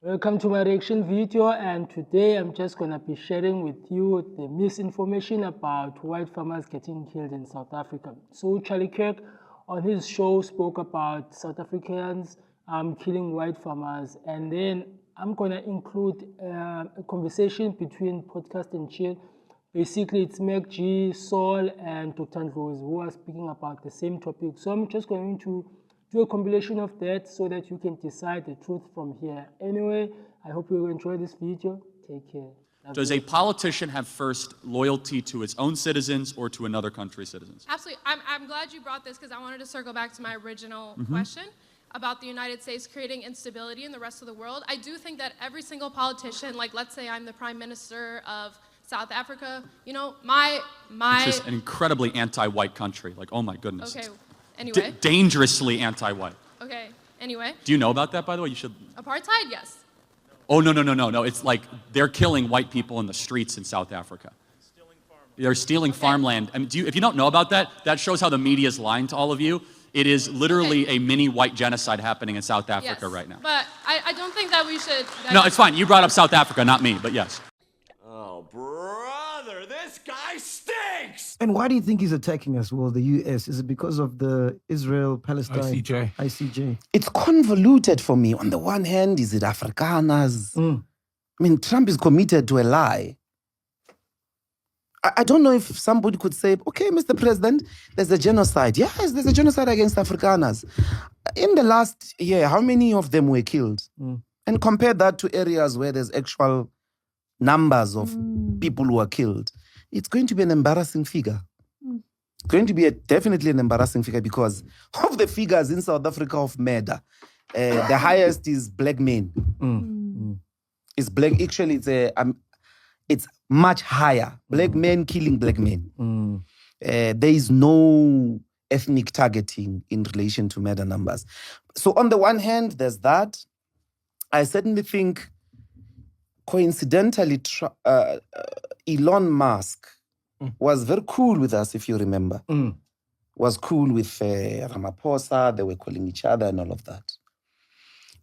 Welcome to my reaction video, and today I'm just gonna be sharing with you the misinformation about white farmers getting killed in South Africa. So Charlie Kirk on his show spoke about South Africans killing white farmers, and then I'm gonna include a conversation between Podcast and Chill. Basically, it's Meg G, Saul, and Dr. Rose who are speaking about the same topic. So I'm just going to do a compilation of that so that you can decide the truth from here. Anyway, I hope you enjoy this video. Take care. Does a politician have first loyalty to its own citizens or to another country's citizens? Absolutely. I'm glad you brought this because I wanted to circle back to my original question about the United States creating instability in the rest of the world. I do think that every single politician, like let's say I'm the Prime Minister of South Africa, you know, Which is an incredibly anti-white country. Like, oh my goodness. Okay, anyway. Dangerously anti-white. Okay, anyway. Do you know about that, by the way? You should. Apartheid, yes. Oh, no. It's like they're killing white people in the streets in South Africa. They're stealing farmland. I mean, if you don't know about that, that shows how the media is lying to all of you. It is literally a mini white genocide happening in South Africa right now. But I don't think that we should... No, it's fine. You brought up South Africa, not me, but yes. Oh, brother, this guy stinks! And why do you think he's attacking us? Well, the US. Is it because of the Israel-Palestine? ICJ. It's convoluted for me. On the one hand, is it Afrikaners? I mean, Trump is committed to a lie. I don't know if somebody could say, okay, Mr. President, there's a genocide. Yes, there's a genocide against Afrikaners. In the last year, how many of them were killed? And compare that to areas where there's actual numbers of people who are killed. It's going to be an embarrassing figure. It's going to be definitely an embarrassing figure because of the figures in South Africa of murder. The highest is black men. It's black. Actually, it's much higher. Black men killing black men. There is no ethnic targeting in relation to murder numbers. So on the one hand, there's that. I certainly think, coincidentally, Elon Musk was very cool with us, if you remember. Was cool with Ramaphosa. They were calling each other and all of that.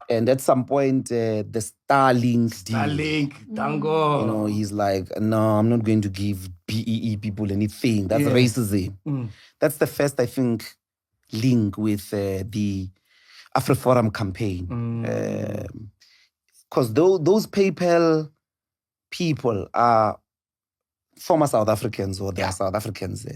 And at some point, the Starlink deal, Dango. you know, he's like, no, I'm not going to give BEE people anything. That's racism. That's the first, I think, link with the AfriForum campaign. Because those PayPal people are former South Africans or they are South Africans,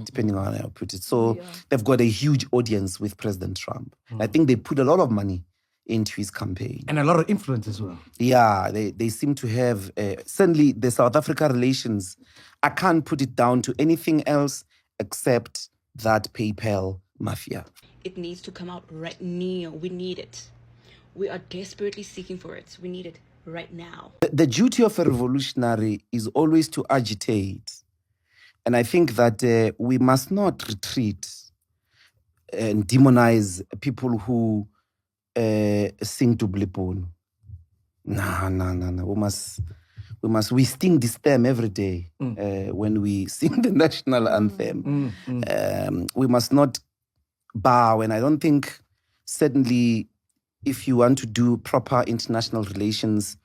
depending on how you put it. So they've got a huge audience with President Trump. I think they put a lot of money into his campaign. And a lot of influence as well. Yeah, they seem to have, certainly the South Africa relations, I can't put it down to anything else except that PayPal mafia. It needs to come out right now. We need it. We are desperately seeking for it. We need it right now. The duty of a revolutionary is always to agitate. And I think that we must not retreat and demonize people who sing to Blipon. No. We sing this theme every day when we sing the national anthem. We must not bow. And I don't think, certainly, if you want to do proper international relations,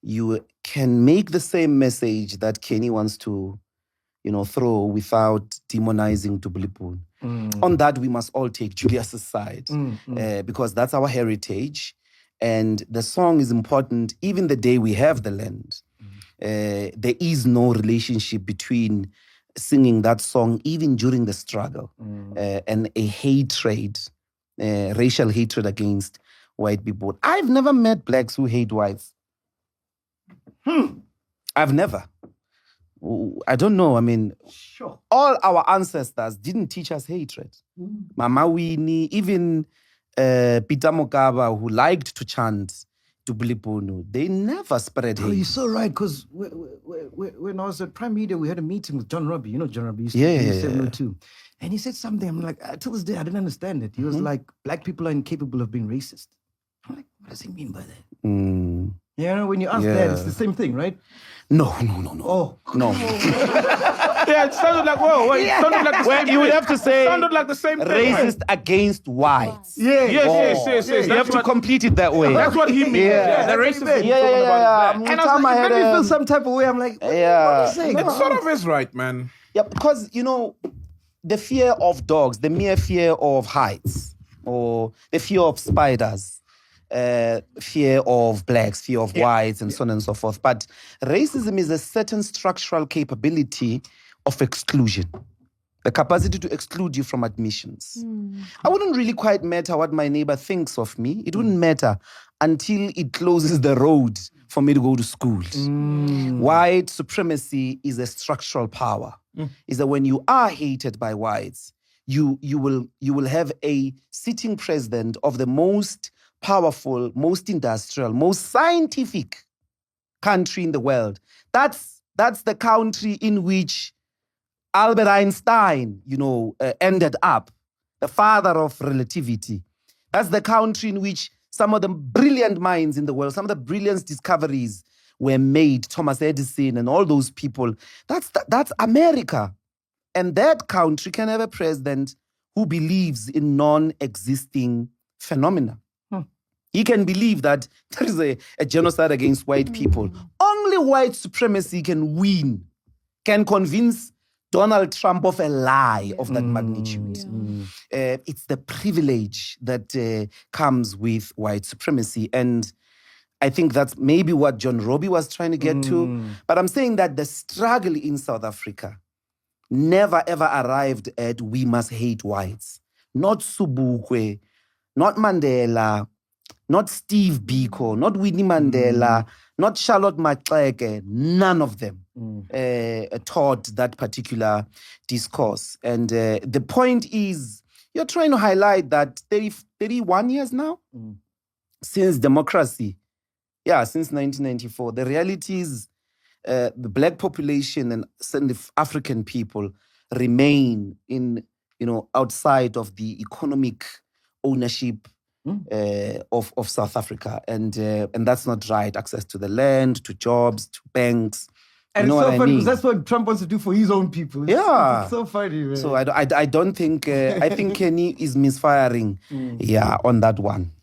you can make the same message that Kenny wants to, throw without demonizing Dublipun. On that, we must all take Julius's side because that's our heritage. And the song is important even the day we have the land. There is no relationship between singing that song even during the struggle and a hatred, racial hatred against white people. I've never met blacks who hate whites. I've never. I don't know. I mean, all our ancestors didn't teach us hatred. Mama Winnie, even Peter Mokaba, who liked to chant Dublipunu, they never spread hate. Oh, you're so right, because when I was at Prime Media, we had a meeting with John Robbie. You know John Robbie? Yeah. 702. And he said something, I'm like, till this day, I didn't understand it. He was like, black people are incapable of being racist. I'm like, what does he mean by that? Yeah, when you ask that, it's the same thing, right? No. Oh. No. Yeah, it sounded like, it sounded like the Well, same you would thing. have to say It sounded like the same thing. racist against whites. Yeah. Yes. You have to complete it that way. That's what he means. Yeah. The That's racist what he he's talking about is that. And I was like, it made me feel some type of way. I'm like, what are you saying? It sort of is right, man. Yeah, because, the fear of dogs, the mere fear of heights, or the fear of spiders, fear of blacks, fear of whites, and so on and so forth. But racism is a certain structural capability of exclusion, the capacity to exclude you from admissions. I wouldn't really quite matter what my neighbor thinks of me. It wouldn't matter until it closes the road for me to go to school. White supremacy is a structural power. Is that when you are hated by whites, you will have a sitting president of the most powerful, most industrial, most scientific country in the world. That's the country in which Albert Einstein, ended up, the father of relativity. That's the country in which some of the brilliant minds in the world, some of the brilliant discoveries were made, Thomas Edison and all those people. That's America. And that country can have a president who believes in non-existing phenomena. He can believe that there is a genocide against white people. Only white supremacy can win, can convince Donald Trump of a lie of that magnitude. It's the privilege that comes with white supremacy. And I think that's maybe what John Robbie was trying to get to. But I'm saying that the struggle in South Africa never ever arrived at we must hate whites. Not Subukwe, not Mandela, not Steve Biko, not Winnie Mandela, not Charlotte Maxeke. None of them taught that particular discourse. And the point is, you're trying to highlight that 31 years now since democracy, since 1994, the reality is the black population and certain African people remain outside of the economic ownership of South Africa, and that's not right. Access to the land, to jobs, to banks. And you know it's so what I funny mean? because that's what Trump wants to do for his own people. It's so funny, man. So I don't think I think Kenny is misfiring. On that one.